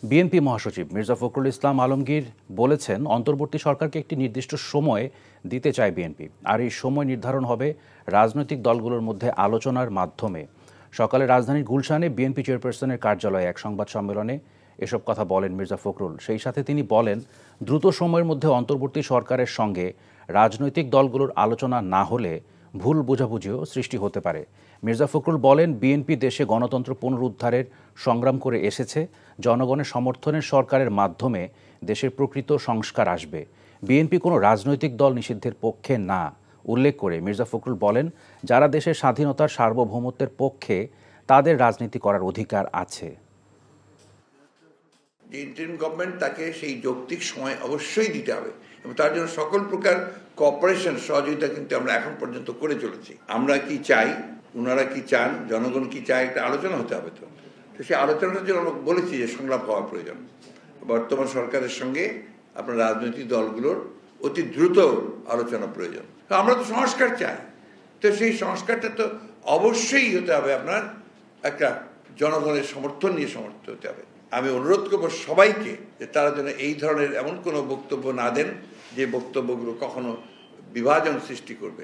BNP মহাসচিব মির্জা ফখরুল ইসলাম আলমগীর বলেছেন, অন্তর্বর্তী সরকারকে একটি নির্দিষ্ট সময় দিতে চায় বিএনপি, আর এই সময় নির্ধারণ হবে রাজনৈতিক দলগুলোর মধ্যে আলোচনার মাধ্যমে। সকালে রাজধানীর গুলশানে বিএনপি চেয়ারপারসনের কার্যালয়ে এক সংবাদ সম্মেলনে এসব কথা বলেন মির্জা ফখরুল। সেই সাথে তিনি বলেন, দ্রুত সময়ের মধ্যে অন্তর্বর্তী সরকারের সঙ্গে রাজনৈতিক দলগুলোর আলোচনা না হলে ভুল বোঝাবুঝিও সৃষ্টি হতে পারে। মির্জা ফখরুল বলেন, বিএনপি দেশে গণতন্ত্র পুনরুদ্ধারের সংগ্রাম করে এসেছে। জনগণের সমর্থনের সরকারের মাধ্যমে দেশের প্রকৃত সংস্কার আসবে। বিএনপি কোনো রাজনৈতিক দল নিষিদ্ধের পক্ষে না। উল্লেখ করে মির্জা ফখরুল বলেন, যারা দেশের স্বাধীনতার সার্বভৌমত্বের পক্ষে তাদের রাজনীতি করার অধিকার আছে। যে ইন্টারিম গভর্নমেন্ট তাকে সেই যৌক্তিক সময় অবশ্যই দিতে হবে এবং তার জন্য সকল প্রকার কোঅপারেশন সহযোগিতা কিন্তু আমরা এখন পর্যন্ত করে চলেছি। আমরা কি চাই, ওনারা কি চান, জনগণ কি চায়, একটা আলোচনা হতে হবে। তো সেই আলোচনাটার জন্য আমরা বলেছি যে সংলাপ হওয়া প্রয়োজন। বর্তমান সরকারের সঙ্গে আপনার রাজনৈতিক দলগুলোর অতি দ্রুত আলোচনা প্রয়োজন। তো আমরা তো সংস্কার চাই, তো সেই সংস্কারটা তো অবশ্যই হতে হবে আপনার একটা জনগণের সমর্থন নিয়ে সমর্থন হতে হবে। আমি অনুরোধ করবো সবাইকে যে তারা যেন এই ধরনের এমন কোনো বক্তব্য না দেন যে বক্তব্যগুলো কখনো বিভাজন সৃষ্টি করবে।